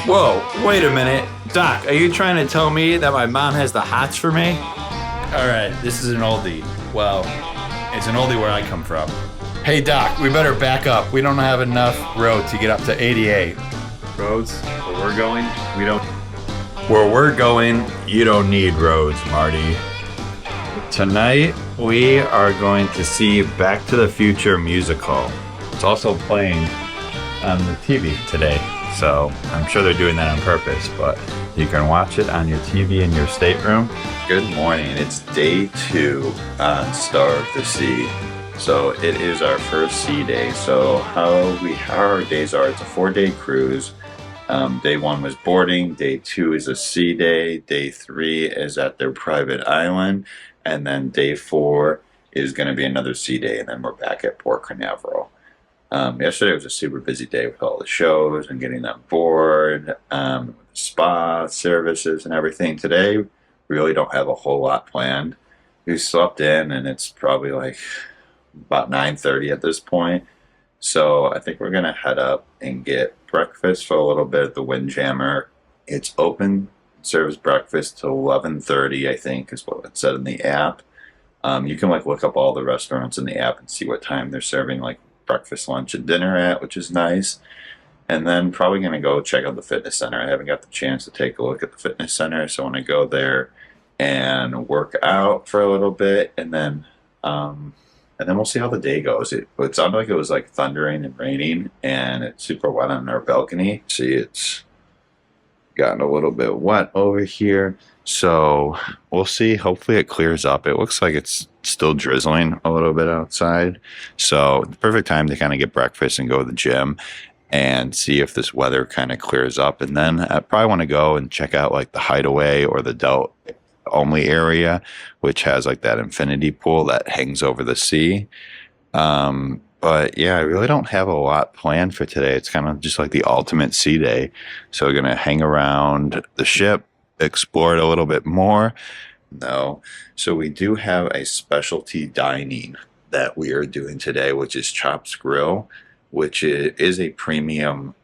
Whoa, wait a minute. Doc, are you trying to tell me that my mom has the hots for me? All right, this is an oldie. Well, it's an oldie where I come from. Hey, Doc, we better back up. We don't have enough road to get up to 88. Roads, where we're going, we don't. Where we're going, you don't need roads, Marty. Tonight, we are going to see Back to the Future musical. It's also playing on the TV today, so I'm sure they're doing that on purpose, but you can watch it on your TV in your stateroom. Good morning. It's day 2 on Star of the Sea. So it is our first sea day. So how our days are, it's a 4-day cruise. Day 1 was boarding. Day 2 is a sea day. Day 3 is at their private island. And then day 4 is going to be another sea day. And then we're back at Port Canaveral. Yesterday was a super busy day with all the shows and getting on board, spa services and everything. Today, we really don't have a whole lot planned. We slept in and it's probably like about 9:30 at this point. So I think we're going to head up and get breakfast for a little bit at the Windjammer. It's open, serves breakfast till 11:30, I think is what it said in the app. You can like look up all the restaurants in the app and see what time they're serving like breakfast, lunch, and dinner at, which is nice. And then probably going to go check out the fitness center. I haven't got the chance to take a look at the fitness center, so I want to go there and work out for a little bit, and then we'll see how the day goes. It sounded like it was like thundering and raining, and it's super wet on our balcony. See, it's gotten a little bit wet over here, so we'll see. Hopefully it clears up. It looks like it's still drizzling a little bit outside, so the perfect time to kind of get breakfast and go to the gym and see if this weather kind of clears up. And then I probably want to go and check out like the Hideaway or the Delt only area, which has like that infinity pool that hangs over the sea. But yeah, I really don't have a lot planned for today. It's kind of just like the ultimate sea day. So we're going to hang around the ship, explore it a little bit more. No. So we do have a specialty dining that we are doing today, which is Chops Grill, which is a premium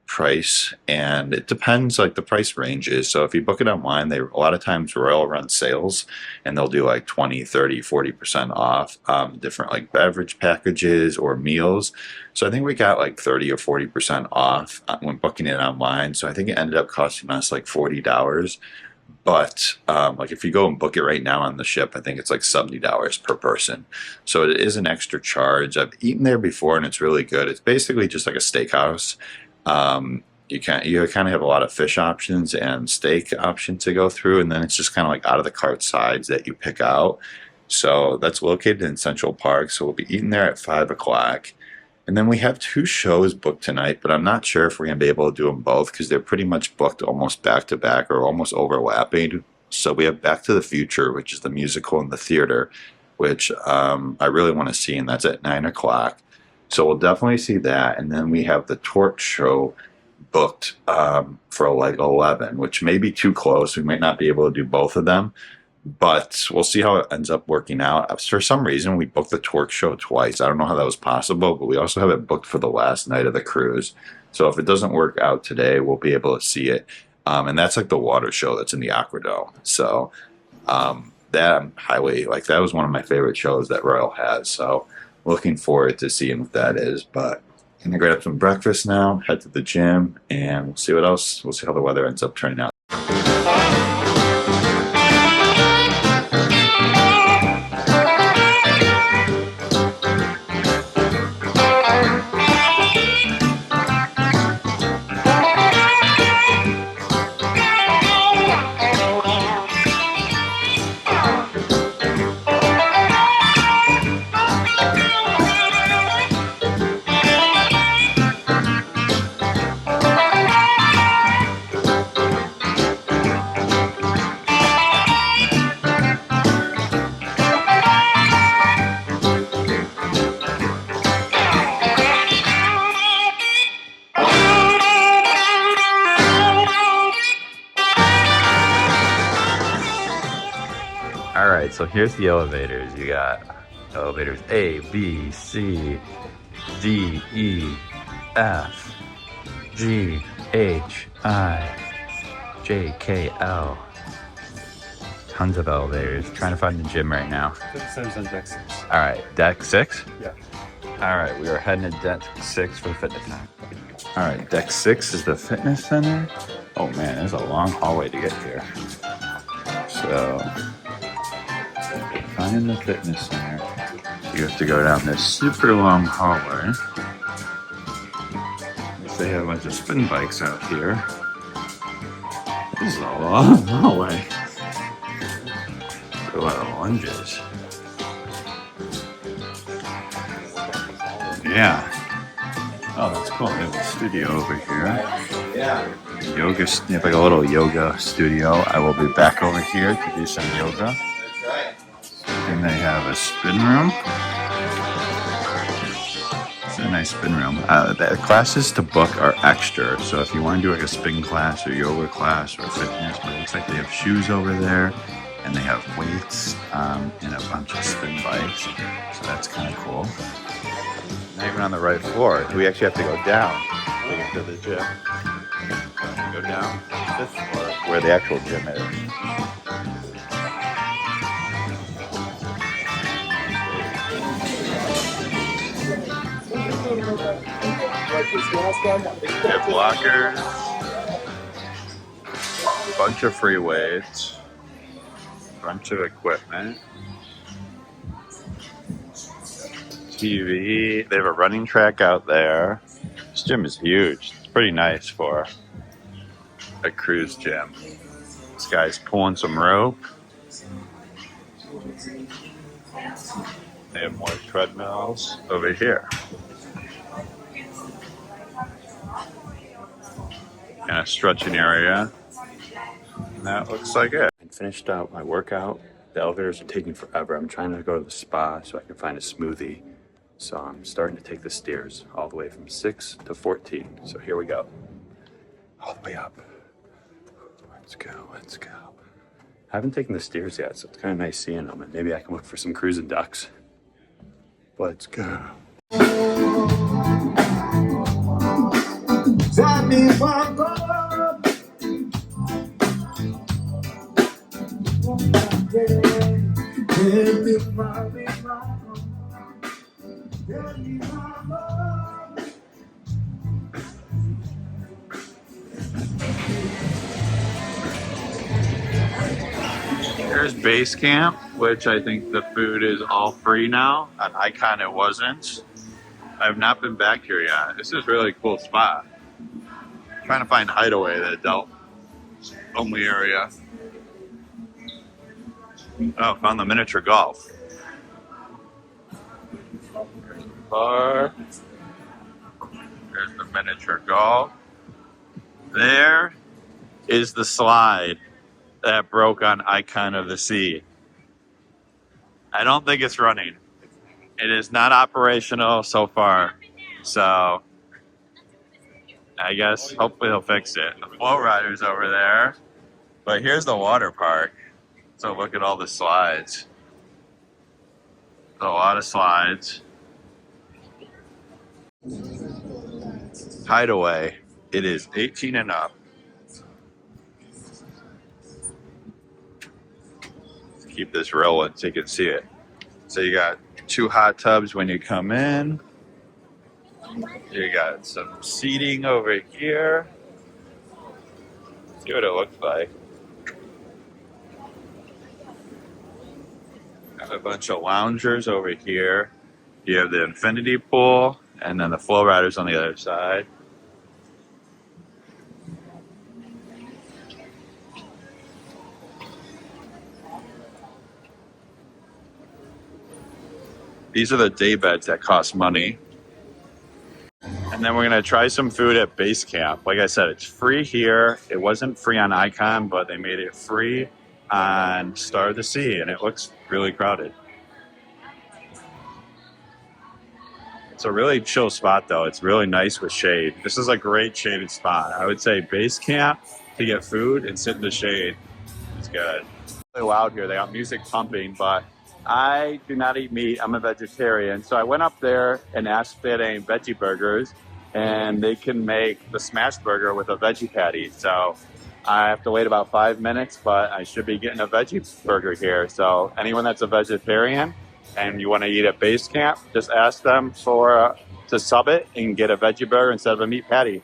price, and it depends like the price ranges. So if you book it online, a lot of times Royal run sales and they'll do like 20, 30, 40% off different like beverage packages or meals. So I think we got like 30 or 40% off when booking it online. So I think it ended up costing us like $40. But like if you go and book it right now on the ship, I think it's like $70 per person. So it is an extra charge. I've eaten there before and it's really good. It's basically just like a steakhouse. You kind of have a lot of fish options and steak options to go through, and then it's just kind of like out of the cart sides that you pick out. So that's located in Central Park. So we'll be eating there at 5 o'clock. And then we have 2 shows booked tonight, but I'm not sure if we're going to be able to do them both because they're pretty much booked almost back to back or almost overlapping. So we have Back to the Future, which is the musical in the theater, which I really want to see, and that's at 9 o'clock. So we'll definitely see that. And then we have the Torch show booked for like 11, which may be too close. We might not be able to do both of them, but we'll see how it ends up working out. For some reason, we booked the Torch show twice. I don't know how that was possible, but we also have it booked for the last night of the cruise. So if it doesn't work out today, we'll be able to see it. And that's like the water show that's in the Aquadome. So that I'm highly, like that was one of my favorite shows that Royal has. So looking forward to seeing what that is. But I'm gonna grab some breakfast now, head to the gym, and we'll see what else. We'll see how the weather ends up turning out. All right, so here's the elevators. You got elevators A, B, C, D, E, F, G, HIJKL. Tons of elevators. Trying to find the gym right now. It on deck 6. All right, deck 6? Yeah. All right, we are heading to deck 6 for the fitness center. All right, deck 6 is the fitness center. Oh man, there's a long hallway to get here. So, to find the fitness center, you have to go down this super long hallway. They have a bunch of spin bikes out here. This is a long hallway. A lot of lunges. Yeah. Oh, that's cool. They have a studio over here. Yeah. Yoga, they have like a little yoga studio. I will be back over here to do some yoga. That's right. And they have a spin room. It's a nice spin room. The classes to book are extra. So if you want to do like a spin class or yoga class or fitness, but it looks like they have shoes over there. And they have weights and a bunch of spin bikes. So that's kind of cool. Not even on the right floor. We actually have to go down to get to the gym. Go down to this floor where the actual gym is. We have blockers. A bunch of free weights. Bunch of equipment. TV. They have a running track out there. This gym is huge. It's pretty nice for a cruise gym. This guy's pulling some rope. They have more treadmills over here. And a stretching area. And that looks like it. I finished out my workout. The elevators are taking forever. I'm trying to go to the spa so I can find a smoothie. So I'm starting to take the stairs all the way from 6 to 14. So here we go. All the way up. Let's go, let's go. I haven't taken the stairs yet, so it's kind of nice seeing them. And maybe I can look for some cruising ducks. Let's go. Here's base camp, which I think the food is all free now. On Icon it wasn't. I have not been back here yet. This is a really cool spot. I'm trying to find Hideaway, the adult only area. Oh, found the miniature golf. There's the bar. There's the miniature golf. There is the slide that broke on Icon of the Sea. I don't think it's running. It is not operational so far. So I guess hopefully they'll fix it. The FlowRider's over there. But here's the water park. So look at all the slides. There's a lot of slides. Hideaway. It is 18 and up. Let's keep this rolling so you can see it. So you got 2 hot tubs when you come in. You got some seating over here. See what it looks like. Got a bunch of loungers over here. You have the infinity pool, and then the FlowRider's on the other side. These are the day beds that cost money. And then we're gonna try some food at base camp. Like I said, it's free here. It wasn't free on Icon, but they made it free on Star of the Sea, and it looks really crowded. It's a really chill spot though. It's really nice with shade. This is a great shaded spot. I would say base camp to get food and sit in the shade is good. It's really loud here. They got music pumping, but I do not eat meat. I'm a vegetarian. So I went up there and asked if they had any veggie burgers. and they can make the smash burger with a veggie patty. So I have to wait about 5 minutes, but I should be getting a veggie burger here. So anyone that's a vegetarian and you want to eat at base camp, just ask them to sub it and get a veggie burger instead of a meat patty.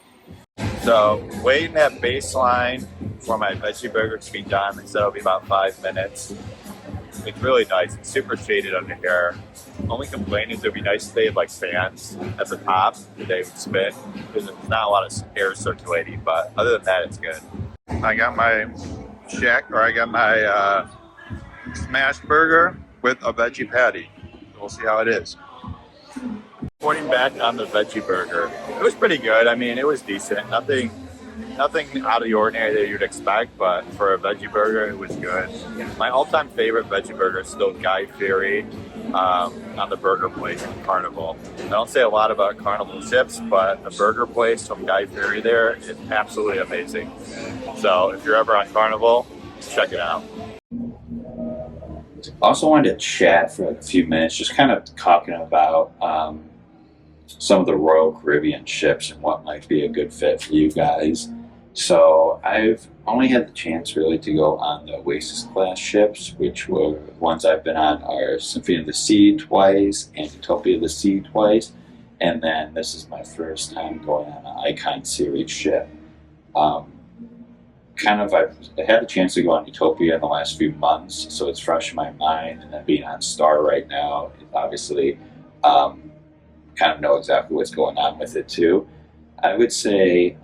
So waiting at baseline for my veggie burger to be done, they said it'll be about 5 minutes. It's really nice. It's super shaded under here. Only complaint is it'd be nice if they had like fans at the top that they would spin, because there's not a lot of air circulating, but other than that, it's good. I got my smash burger with a veggie patty. We'll see how it is. Pointing back on the veggie burger, it was pretty good. I mean, it was decent. Nothing out of the ordinary that you'd expect, but for a veggie burger, it was good. My all-time favorite veggie burger is still Guy Fieri on the burger place in Carnival. I don't say a lot about Carnival chips, but the burger place from Guy Fieri there is absolutely amazing. So if you're ever on Carnival, check it out. Also wanted to chat for a few minutes, just kind of talking about some of the Royal Caribbean ships and what might be a good fit for you guys. So I've only had the chance really to go on the Oasis class ships, which were the ones I've been on are Symphony of the Sea twice and Utopia of the Sea twice. And then this is my first time going on an Icon series ship. I've had the chance to go on Utopia in the last few months, so it's fresh in my mind. And then being on Star right now, obviously, kind of know exactly what's going on with it too. I would say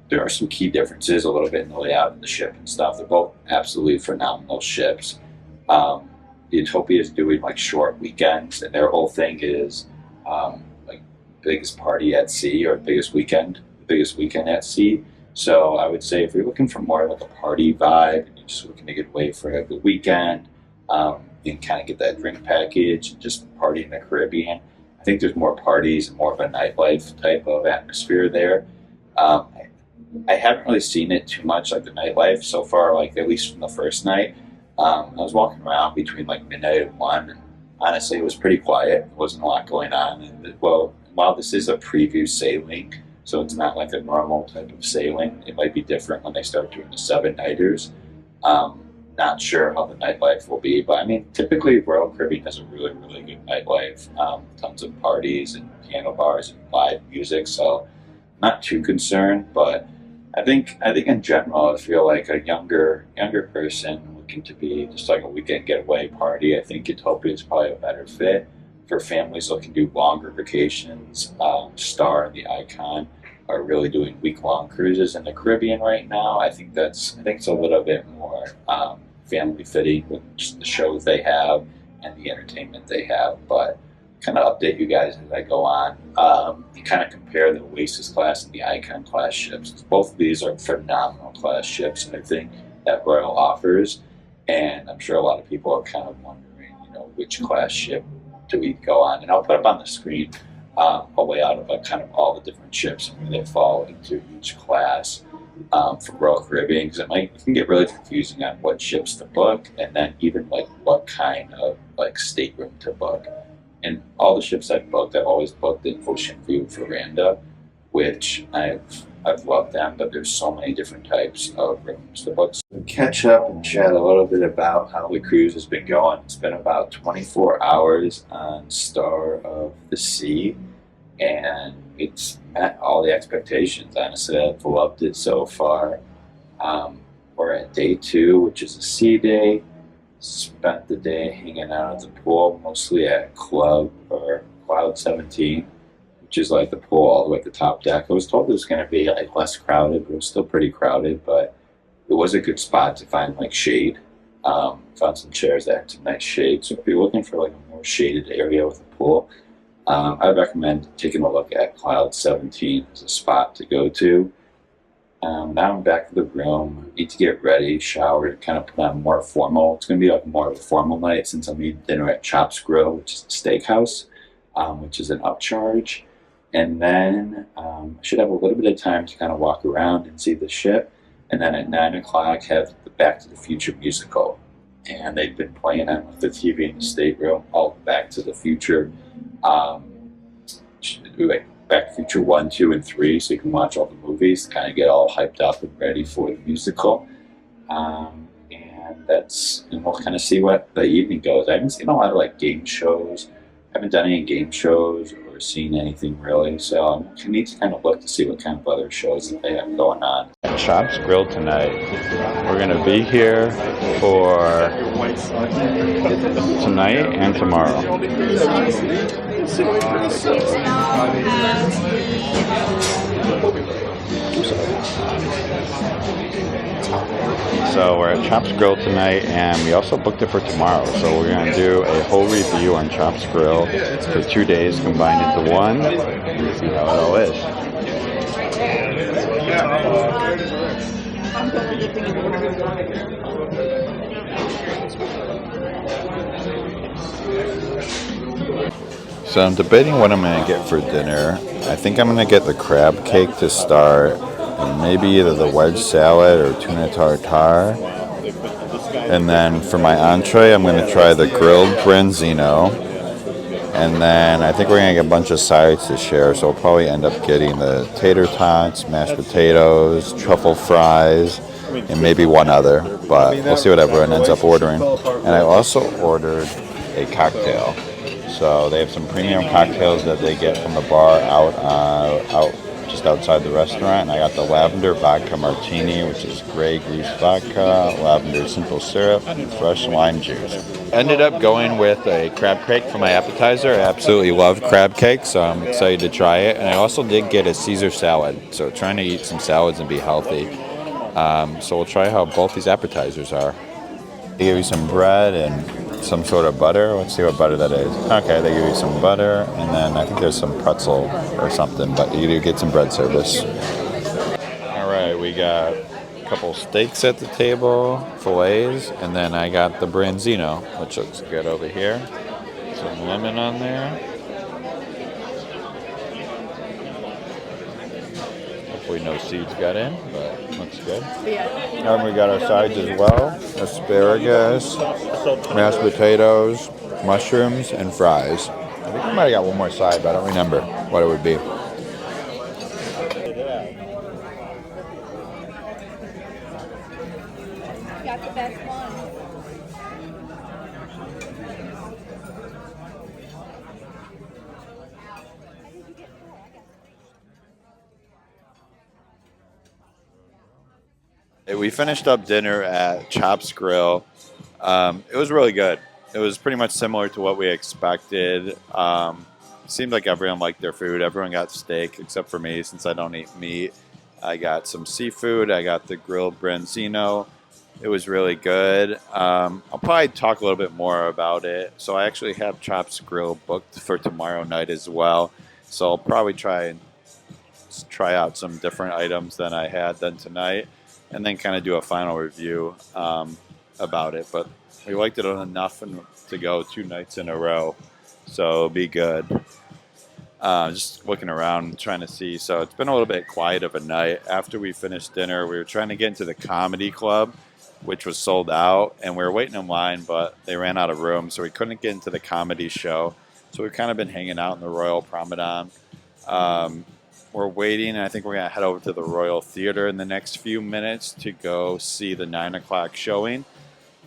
there are some key differences a little bit in the layout of the ship and stuff. They're both absolutely phenomenal ships. Utopia is doing like short weekends, and their whole thing is like biggest party at sea or biggest weekend at sea. So I would say if you're looking for more like a party vibe and you're just looking to get away for a good weekend, you can kind of get that drink package and just party in the Caribbean. I think there's more parties and more of a nightlife type of atmosphere there. I haven't really seen it too much, like the nightlife so far, like at least from the first night. I was walking around between like midnight and 1, and honestly it was pretty quiet. There wasn't a lot going on. And well, while this is a preview sailing, so it's not like a normal type of sailing, it might be different when they start doing the 7-nighters. Not sure how the nightlife will be, but I mean, typically Royal Caribbean has a really, really good nightlife. Tons of parties and piano bars and live music, so not too concerned. But I think in general, I feel like a younger person looking to be just like a weekend getaway party, I think Utopia is probably a better fit. For families looking to do longer vacations, Star and the Icon are really doing week-long cruises in the Caribbean right now. I think it's a little bit more family fitting with just the shows they have and the entertainment they have. But kind of update you guys as I go on. You kind of compare the Oasis class and the Icon class ships. Both of these are phenomenal class ships, I think, that Royal offers. And I'm sure a lot of people are kind of wondering, which class ship do we go on? And I'll put up on the screen a layout of kind of all the different ships and where they fall into each class for Royal Caribbean, because it can get really confusing on what ships to book, and then even like what kind of like stateroom to book. And all the ships I've booked, I've always booked in Ocean View Veranda, which I've loved them, but there's so many different types of rooms to book. So catch up and chat a little bit about how the cruise has been going. It's been about 24 hours on Star of the Sea, and it's met all the expectations. Honestly, I've loved it so far. We're at day 2, which is a sea day. Spent the day hanging out at the pool, mostly at Club or Cloud 17, which is like the pool all the way at the top deck. I was told it was going to be like less crowded, but it was still pretty crowded. But it was a good spot to find like shade. Found some chairs that had some nice shade. So if you're looking for like a more shaded area with a pool, I would recommend taking a look at Cloud 17 as a spot to go to. Now I'm back to the room. Need to get ready, shower, kind of put on more formal. It's going to be like more of a formal night since I'm eating dinner at Chops Grill, which is a steakhouse, which is an upcharge. And then I should have a little bit of time to kind of walk around and see the ship. And then at 9 o'clock have the Back to the Future musical. And they've been playing on the TV in the stateroom, all Back to the Future Back to the Future 1, 2, and 3, so you can watch all the movies, kind of get all hyped up and ready for the musical. And we'll kind of see what the evening goes. I haven't seen a lot of like game shows. I haven't done any game shows or seen anything really, so I need to kind of look to see what kind of other shows that they have going on. At Chops Grill tonight, we're gonna be here for tonight and tomorrow. So we're at Chops Grill tonight, and we also booked it for tomorrow. So we're going to do a whole review on Chops Grill for 2 days combined into one, and see how it all is. So I'm debating what I'm going to get for dinner. I think I'm going to get the crab cake to start, and maybe either the wedge salad or tuna tartare. And then for my entree, I'm going to try the grilled branzino. And then I think we're going to get a bunch of sides to share, so we'll probably end up getting the tater tots, mashed potatoes, truffle fries, and maybe one other. But we'll see what everyone ends up ordering. And I also ordered a cocktail. So they have some premium cocktails that they get from the bar out just outside the restaurant. And I got the lavender vodka martini, which is Grey Goose vodka, lavender simple syrup, and fresh lime juice. Ended up going with a crab cake for my appetizer. I absolutely love crab cake, so I'm excited to try it. And I also did get a Caesar salad, so trying to eat some salads and be healthy. So we'll try how both these appetizers are. They give you some bread and some sort of butter. Let's see what butter that is. Okay, they give you some butter, and then I think there's some pretzel or something, but you do get some bread service. All right, we got a couple steaks at the table, fillets, and then I got the branzino, which looks good over here. Some lemon on there. Hopefully no seeds got in, but looks good. And we got our sides as well. Asparagus, mashed potatoes, mushrooms, and fries. I think we might have got one more side, but I don't remember what it would be. Got the best one. We finished up dinner at Chops Grill. It was really good. It was pretty much similar to what we expected. Seemed like everyone liked their food. Everyone got steak except for me, since I don't eat meat. I got some seafood. I got the grilled branzino. It was really good. I'll probably talk a little bit more about it. So I actually have Chops Grill booked for tomorrow night as well. So I'll probably try out some different items than I had done tonight, and then kind of do a final review about it. But we liked it enough to go 2 nights in a row, so it'll be good. Just looking around, trying to see. So it's been a little bit quiet of a night. After we finished dinner, we were trying to get into the comedy club, which was sold out, and we were waiting in line, but they ran out of room, so we couldn't get into the comedy show. So we've kind of been hanging out in the Royal Promenade. We're waiting, and I think we're going to head over to the Royal Theater in the next few minutes to go see the 9 o'clock showing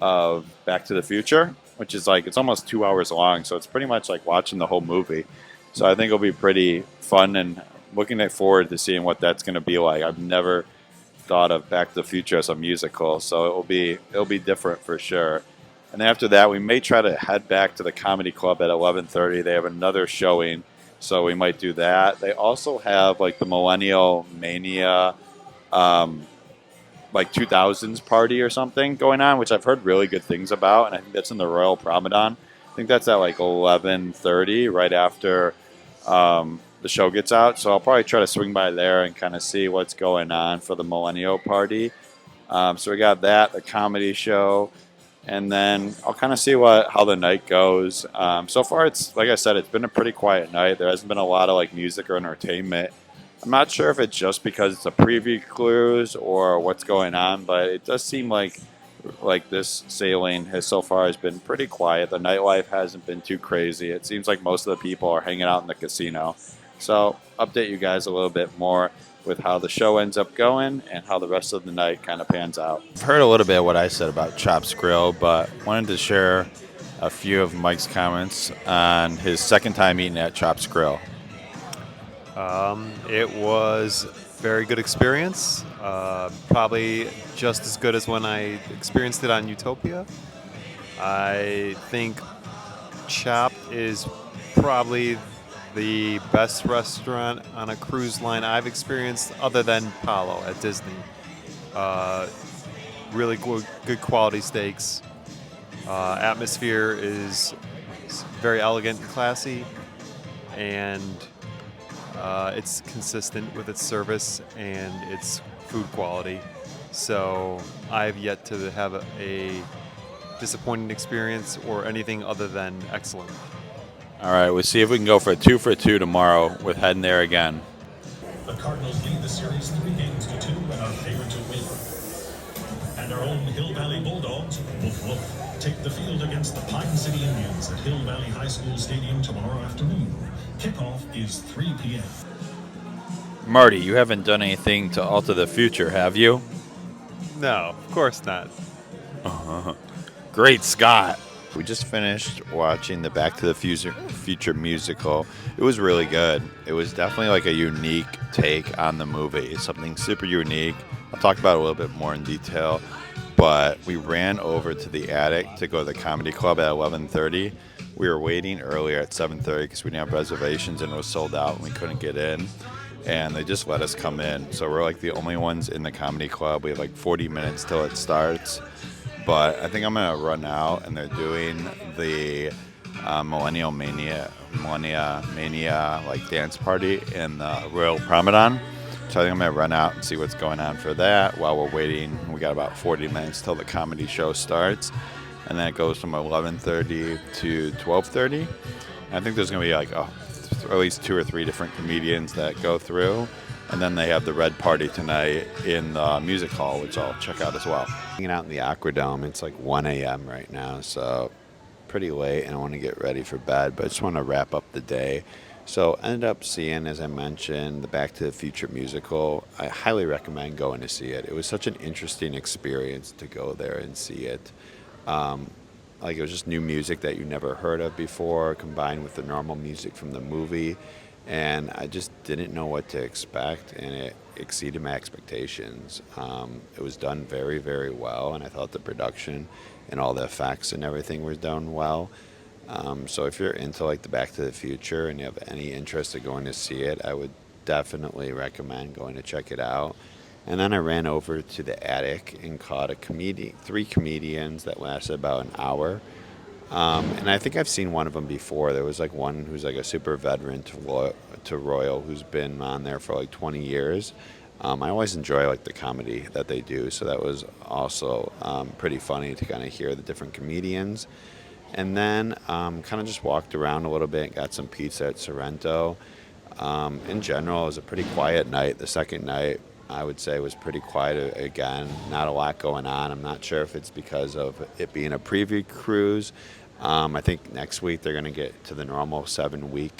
of Back to the Future, which is like, it's almost 2 hours long, so it's pretty much like watching the whole movie. So I think it'll be pretty fun, and looking forward to seeing what that's going to be like. I've never thought of Back to the Future as a musical, so it'll be different for sure. And then after that, we may try to head back to the Comedy Club at 11:30. They have another showing, so we might do that. They also have like the Millennial Mania, like 2000s party or something going on, which I've heard really good things about, and I think that's in the Royal Promenade. I think that's at like 11:30, right after the show gets out. So I'll probably try to swing by there and kind of see what's going on for the Millennial party. So we got that, the comedy show, and then I'll kind of see how the night goes. So far, it's like I said, it's been a pretty quiet night. There hasn't been a lot of like music or entertainment. I'm not sure if it's just because it's a preview cruise or what's going on, but it does seem like this sailing so far has been pretty quiet. The nightlife hasn't been too crazy. It seems like most of the people are hanging out in the casino. So update you guys a little bit more with how the show ends up going and how the rest of the night kind of pans out. I've heard a little bit of what I said about Chop's Grill, but wanted to share a few of Mike's comments on his second time eating at Chop's Grill. It was a very good experience. Probably just as good as when I experienced it on Utopia. I think Chop is probably the best restaurant on a cruise line I've experienced other than Palo at Disney. Really good quality steaks. Atmosphere is very elegant and classy, and it's consistent with its service and its food quality. So I've yet to have a disappointing experience or anything other than excellent. All right, we'll see if we can go for a 2 for 2 tomorrow with heading there again. The Cardinals lead the series 3 games to 2 and are favored to win. And our own Hill Valley Bulldogs, woof woof, take the field against the Pine City Indians at Hill Valley High School Stadium tomorrow afternoon. Kickoff is 3 p.m. Marty, you haven't done anything to alter the future, have you? No, of course not. Great Scott. We just finished watching the Back to the Future musical. It was really good. It was definitely like a unique take on the movie. Something super unique. I'll talk about it a little bit more in detail. But we ran over to the attic to go to the comedy club at 11:30. We were waiting earlier at 7:30 because we didn't have reservations and it was sold out and we couldn't get in. And they just let us come in. So we're like the only ones in the comedy club. We have like 40 minutes till it starts. But I think I'm going to run out, and they're doing the Millennia Mania like dance party in the Royal Promenade. So I think I'm going to run out and see what's going on for that while we're waiting. We got about 40 minutes till the comedy show starts. And then it goes from 11:30 to 12:30. I think there's going to be like at least 2 or 3 different comedians that go through. And then they have the Red Party tonight in the music hall, which I'll check out as well. Hanging out in the Aquadome, it's like 1 a.m. right now, so pretty late, and I want to get ready for bed, but I just want to wrap up the day. So I ended up seeing, as I mentioned, the Back to the Future musical. I highly recommend going to see it. It was such an interesting experience to go there and see it. Like it was just new music that you never heard of before, combined with the normal music from the movie. And I just didn't know what to expect, and it exceeded my expectations. It was done very, very well, and I thought the production and all the effects and everything was done well. So if you're into like the Back to the Future and you have any interest in going to see it, I would definitely recommend going to check it out. And then I ran over to the attic and caught 3 comedians that lasted about an hour. And I think I've seen one of them before. There was like one who's like a super veteran to Royal who's been on there for like 20 years. I always enjoy like the comedy that they do, so that was also pretty funny to kind of hear the different comedians. And then kind of just walked around a little bit and got some pizza at Sorrento. In general, it was a pretty quiet night. The second night, I would say, was pretty quiet again. Not a lot going on. I'm not sure if it's because of it being a preview cruise. I think next week they're going to get to the normal 7-day,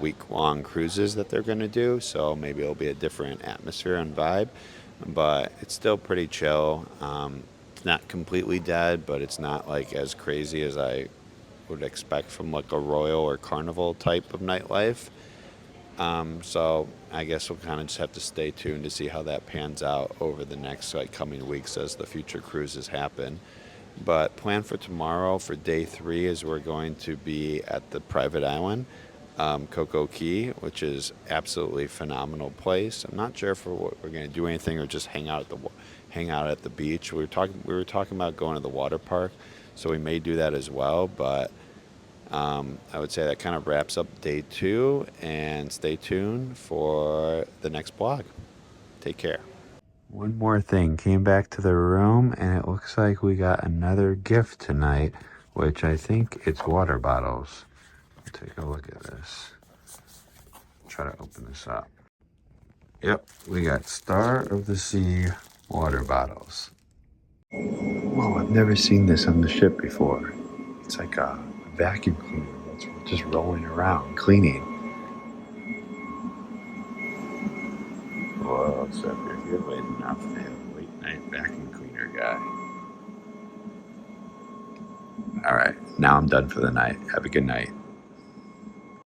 week-long cruises that they're going to do. So maybe it'll be a different atmosphere and vibe. But it's still pretty chill. It's not completely dead, but it's not like as crazy as I would expect from like a Royal or Carnival type of nightlife. So I guess we'll kind of just have to stay tuned to see how that pans out over the next coming weeks as the future cruises happen. But plan for tomorrow for day 3 is we're going to be at the private island, CocoCay, which is absolutely phenomenal place. I'm not sure if we're going to do anything or just hang out at the beach. We were talking about going to the water park, so we may do that as well. But I would say that kind of wraps up day 2, and stay tuned for the next blog. Take care. One more thing, came back to the room and it looks like we got another gift tonight, which I think it's water bottles. Take a look at this. Try to open this up. Yep, we got Star of the Sea water bottles. Whoa, I've never seen this on the ship before. It's like a vacuum cleaner that's just rolling around, cleaning. out, so if you're here late enough, they have a late night vacuum cleaner guy. All right, now I'm done for the night. Have a good night.